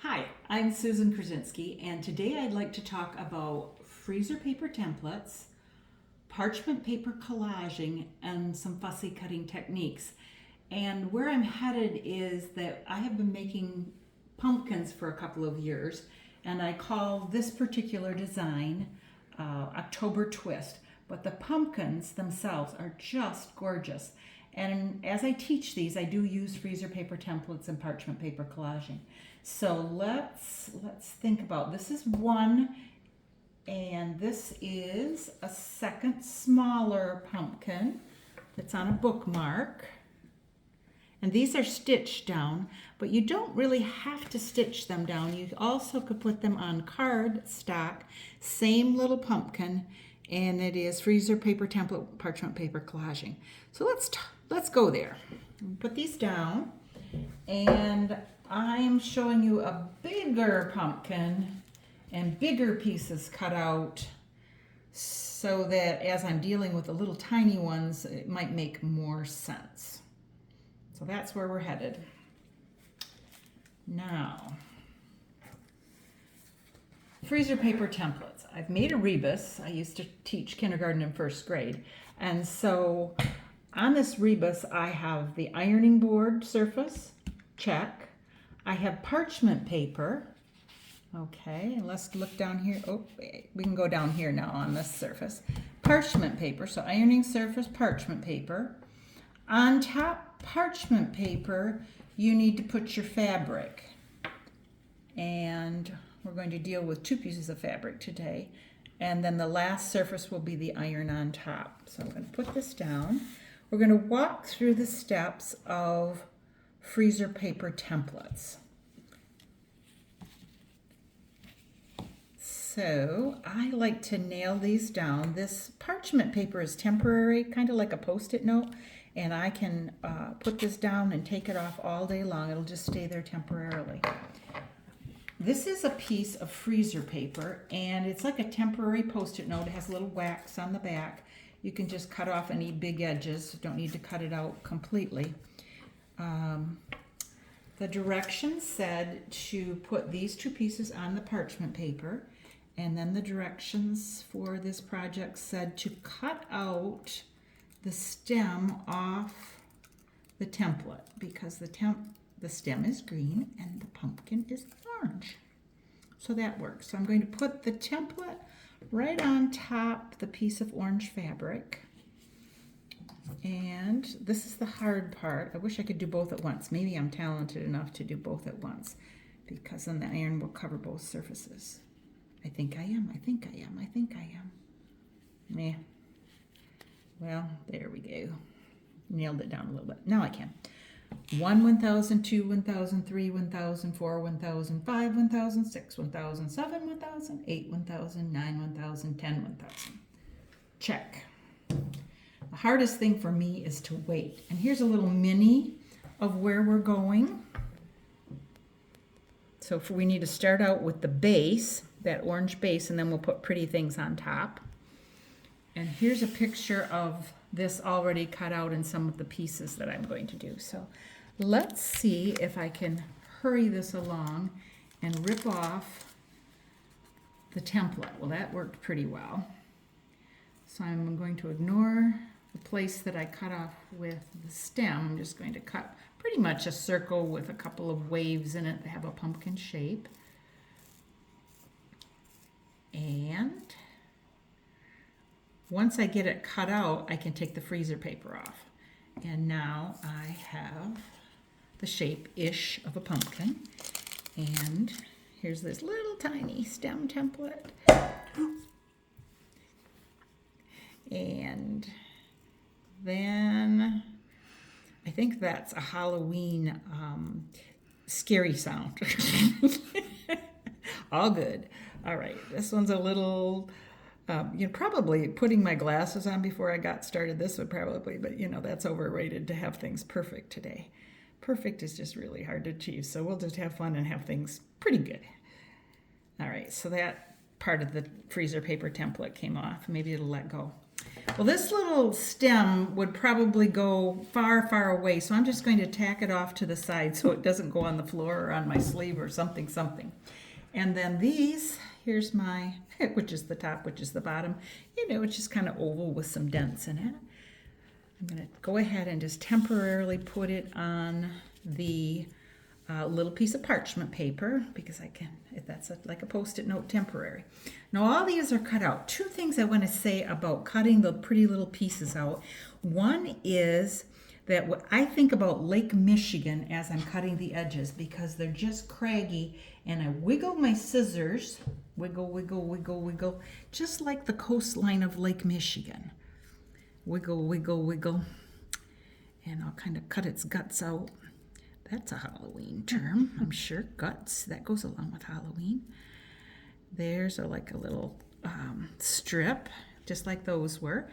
Hi, I'm Susan Krasinski, and today I'd like to talk about freezer paper templates, parchment paper collaging, and some fussy cutting techniques. And where I'm headed is that I have been making pumpkins for a couple of years, and I call this particular design October Twist. But the pumpkins themselves are just gorgeous. And as I teach these, I do use freezer paper templates and parchment paper collaging. So let's think about this. Is one, and this is a second smaller pumpkin that's on a bookmark. And these are stitched down, but you don't really have to stitch them down. You also could put them on card stock, same little pumpkin, and it is freezer paper template, parchment paper collaging. So let's go there. Put these down, and I'm showing you a bigger pumpkin and bigger pieces cut out so that as I'm dealing with the little tiny ones, it might make more sense. So that's where we're headed. Now, freezer paper templates. I've made a rebus. I used to teach kindergarten and first grade. And so on this rebus, I have the ironing board surface, check. I have parchment paper. Okay, and let's look down here. Oh, we can go down here now on this surface. Parchment paper, so ironing surface, parchment paper. On top parchment paper, you need to put your fabric. And we're going to deal with two pieces of fabric today. And then the last surface will be the iron on top. So I'm going to put this down. We're going to walk through the steps of freezer paper templates. So I like to nail these down. This parchment paper is temporary, kind of like a Post-it note, and I can put this down and take it off all day long. It'll just stay there temporarily. This is a piece of freezer paper, and it's like a temporary Post-it note. It has a little wax on the back. You can just cut off any big edges. Don't need to cut it out completely. The directions said to put these two pieces on the parchment paper, and then the directions for this project said to cut out the stem off the template because the stem is green and the pumpkin is orange. So that works. So I'm going to put the template right on top the piece of orange fabric. And this is the hard part. I wish I could do both at once. Maybe I'm talented enough to do both at once because then the iron will cover both surfaces. I think I am. Nah. Well, there we go. Nailed it down a little bit. Now I can. 1, 1,000, 2, 1,000, 3, 1,000, 4, 1,000, 5, 1,000, 6, 1,000, 7, 1,000, 8, 1,000, 9, 1,000, 10, 1,000. Check. The hardest thing for me is to wait. And here's a little mini of where we're going. So we need to start out with the base, that orange base, and then we'll put pretty things on top. And here's a picture of this already cut out in some of the pieces that I'm going to do. So let's see if I can hurry this along and rip off the template. Well, that worked pretty well. So I'm going to ignore the place that I cut off with the stem. I'm just going to cut pretty much a circle with a couple of waves in it that have a pumpkin shape. And once I get it cut out, I can take the freezer paper off. And now I have the shape-ish of a pumpkin. And here's this little tiny stem template. And then I think that's a Halloween scary sound. All good. All right, this one's a little, probably putting my glasses on before I got started, this would probably, but that's overrated to have things perfect today. Perfect is just really hard to achieve, so we'll just have fun and have things pretty good. All right, so that part of the freezer paper template came off. Maybe it'll let go. Well, this little stem would probably go far, far away, so I'm just going to tack it off to the side so it doesn't go on the floor or on my sleeve or something. And then these, here's my, which is the top, which is the bottom. You know, it's just kind of oval with some dents in it. I'm going to go ahead and just temporarily put it on the little piece of parchment paper because I can, if that's like a post-it note, temporary. Now all these are cut out. Two things I want to say about cutting the pretty little pieces out. One is that I think about Lake Michigan as I'm cutting the edges because they're just craggy, and I wiggle my scissors, wiggle, wiggle, wiggle, wiggle, just like the coastline of Lake Michigan. Wiggle, wiggle, wiggle, and I'll kind of cut its guts out. That's a Halloween term, I'm sure. Guts, that goes along with Halloween. There's like a little strip, just like those were.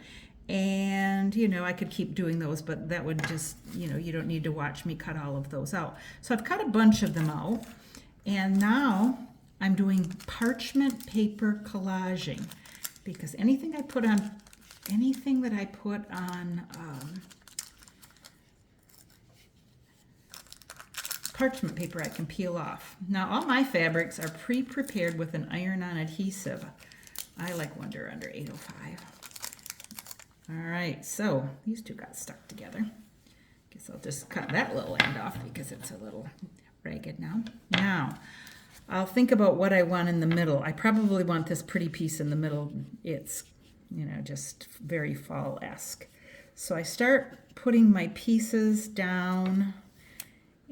And, you know, I could keep doing those, but that would just, you know, you don't need to watch me cut all of those out. So I've cut a bunch of them out. And now I'm doing parchment paper collaging because anything that I put on parchment paper I can peel off. Now all my fabrics are pre-prepared with an iron-on adhesive. I like Wonder Under 805. All right, so these two got stuck together. Guess I'll just cut that little end off because it's a little ragged now. Now, I'll think about what I want in the middle. I probably want this pretty piece in the middle. It's, you know, just very fall-esque. So I start putting my pieces down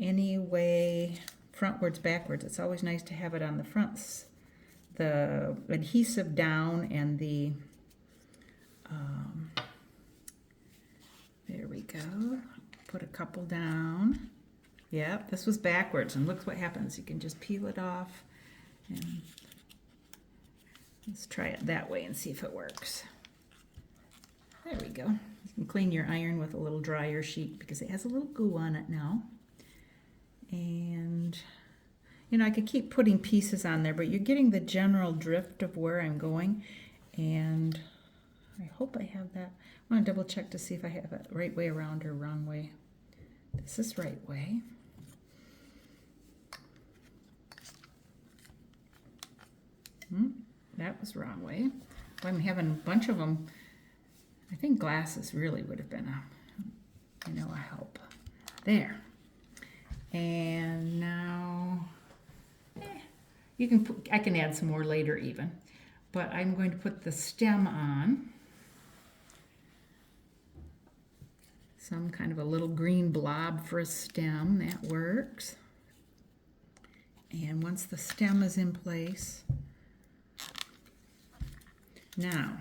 anyway, frontwards, backwards. It's always nice to have it on the fronts. The adhesive down and the, there we go. Put a couple down. Yeah, this was backwards, and look what happens. You can just peel it off, and let's try it that way and see if it works. There we go. You can clean your iron with a little dryer sheet because it has a little goo on it now. And, you know, I could keep putting pieces on there, but you're getting the general drift of where I'm going. And I hope I have that. I want to double check to see if I have it right way around or wrong way. This is right way. That was wrong way. Well, I'm having a bunch of them. I think glasses really would have been a help. There. And now, you can put, I can add some more later even, but I'm going to put the stem on. Some kind of a little green blob for a stem, that works. And once the stem is in place, now,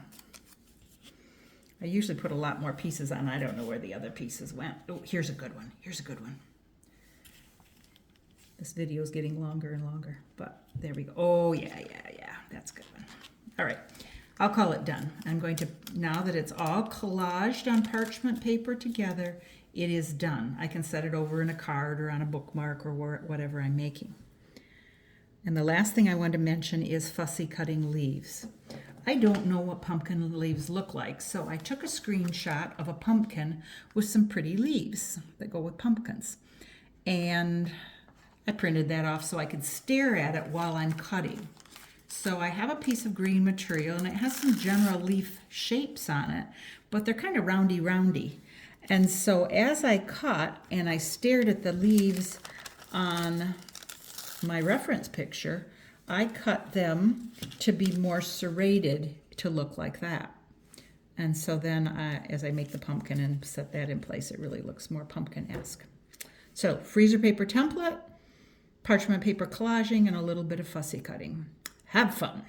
I usually put a lot more pieces on. I don't know where the other pieces went. Oh, here's a good one. Here's a good one. This video is getting longer and longer, but there we go. Oh, yeah. That's a good one. All right, I'll call it done. I'm going to, now that it's all collaged on parchment paper together, it is done. I can set it over in a card or on a bookmark or whatever I'm making. And the last thing I want to mention is fussy cutting leaves. I don't know what pumpkin leaves look like, so I took a screenshot of a pumpkin with some pretty leaves that go with pumpkins. And I printed that off so I could stare at it while I'm cutting. So I have a piece of green material, and it has some general leaf shapes on it, but they're kind of roundy. And so as I cut and I stared at the leaves on my reference picture, I cut them to be more serrated to look like that. And so then as I make the pumpkin and set that in place, it really looks more pumpkin-esque. So freezer paper template, parchment paper collaging, and a little bit of fussy cutting. Have fun.